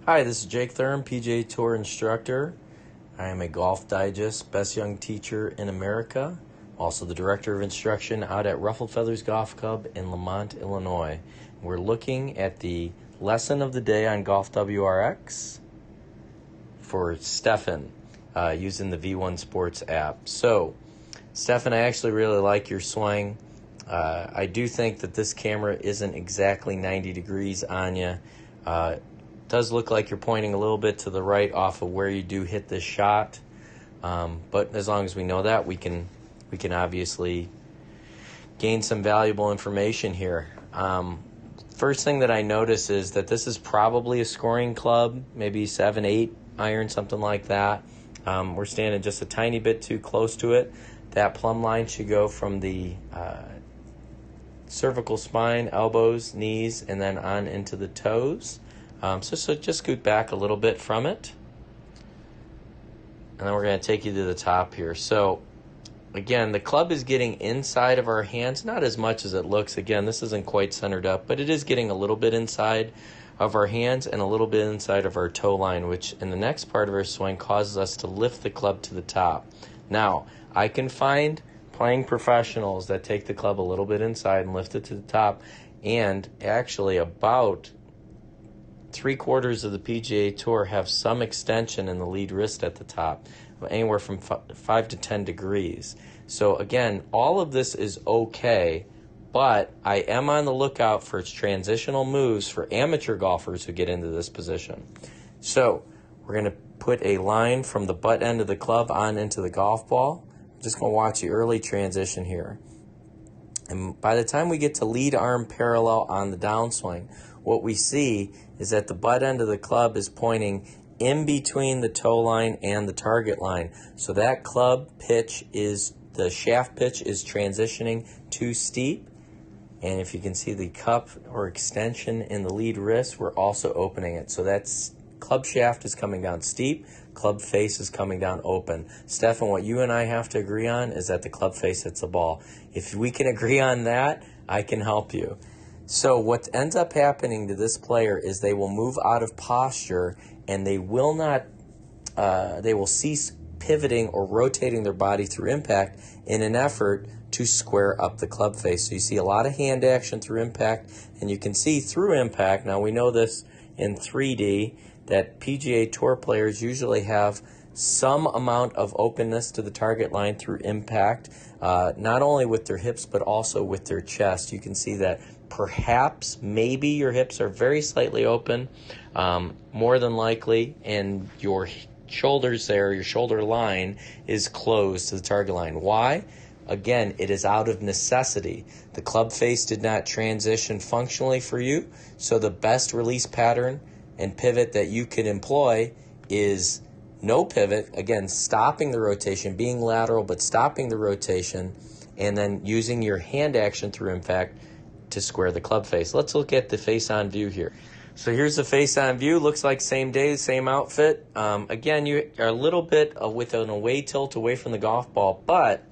Hi, this is Jake Thurm, PGA Tour instructor. I am a Golf Digest Best Young Teacher in America. Also the Director of Instruction out at Ruffled Feathers Golf Club in Lamont, Illinois. We're looking at the lesson of the day on GolfWRX for Steffen using the V1 Sports app. So, Steffen, I actually really like your swing. I do think that this camera isn't exactly 90 degrees on you. Does look like you're pointing a little bit to the right off of where you do hit this shot, but as long as we know that, we can obviously gain some valuable information here. First thing that I notice is that this is probably a scoring club, maybe 7-8 iron, something like that. We're standing just a tiny bit too close to it. That plumb line should go from the cervical spine, elbows, knees, and then on into the toes. So just scoot back a little bit from it. And then we're going to take you to the top here. So, again, the club is getting inside of our hands, not as much as it looks. Again, this isn't quite centered up, but it is getting a little bit inside of our hands and a little bit inside of our toe line, which in the next part of our swing causes us to lift the club to the top. Now, I can find playing professionals that take the club a little bit inside and lift it to the top, and actually about 3/4 of the PGA Tour have some extension in the lead wrist at the top, anywhere from 5 to 10 degrees. So again, all of this is okay, but I am on the lookout for transitional moves for amateur golfers who get into this position. So we're going to put a line from the butt end of the club on into the golf ball. I'm just going to watch the early transition here. And by the time we get to lead arm parallel on the downswing, what we see is that the butt end of the club is pointing in between the toe line and the target line. So that club pitch is, the shaft pitch is transitioning too steep. And if you can see the cup or extension in the lead wrist, we're also opening it. So that's club shaft is coming down steep, club face is coming down open. Steffen, what you and I have to agree on is that the club face hits the ball. If we can agree on that, I can help you. So what ends up happening to this player is they will move out of posture and they will not, they will cease pivoting or rotating their body through impact in an effort to square up the club face. So you see a lot of hand action through impact, and you can see through impact, now we know this in 3D, that PGA Tour players usually have some amount of openness to the target line through impact, not only with their hips but also with their chest. You can see that perhaps, maybe your hips are very slightly open, more than likely, and your shoulders there, your shoulder line is closed to the target line. Why? Again, it is out of necessity. The club face did not transition functionally for you, so the best release pattern and pivot that you can employ is no pivot, again, stopping the rotation, being lateral but stopping the rotation, and then using your hand action through impact to square the club face. Let's look at the face-on view here. So here's the face-on view. Looks like same day, same outfit. Again, you are a little bit with an away tilt away from the golf ball, but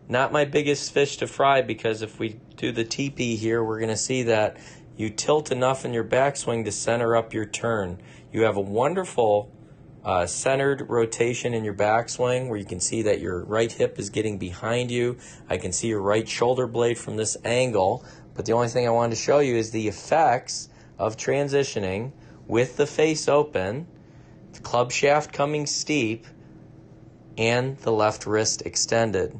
not my biggest fish to fry, because if we do the TP here, we're going to see that you tilt enough in your backswing to center up your turn. You have a wonderful centered rotation in your backswing where you can see that your right hip is getting behind you. I can see your right shoulder blade from this angle, but the only thing I wanted to show you is the effects of transitioning with the face open, the club shaft coming steep, and the left wrist extended.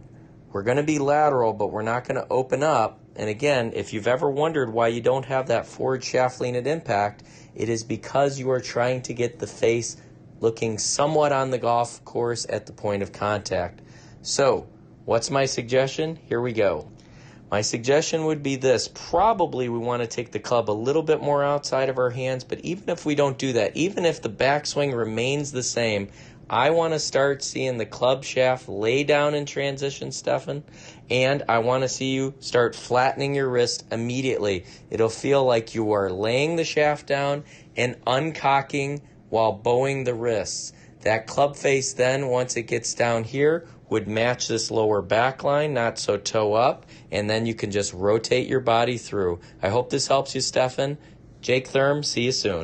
We're going to be lateral, but we're not going to open up. And again, if you've ever wondered why you don't have that forward shaft lean at impact, it is because you are trying to get the face looking somewhat on the golf course at the point of contact. So, what's my suggestion? Here we go. My suggestion would be this. Probably we want to take the club a little bit more outside of our hands, but even if we don't do that, even if the backswing remains the same, I want to start seeing the club shaft lay down in transition, Steffen, and I want to see you start flattening your wrist immediately. It'll feel like you are laying the shaft down and uncocking while bowing the wrists. That club face then, once it gets down here, would match this lower back line, not so toe up, and then you can just rotate your body through. I hope this helps you, Steffen. Jake Thurm, see you soon.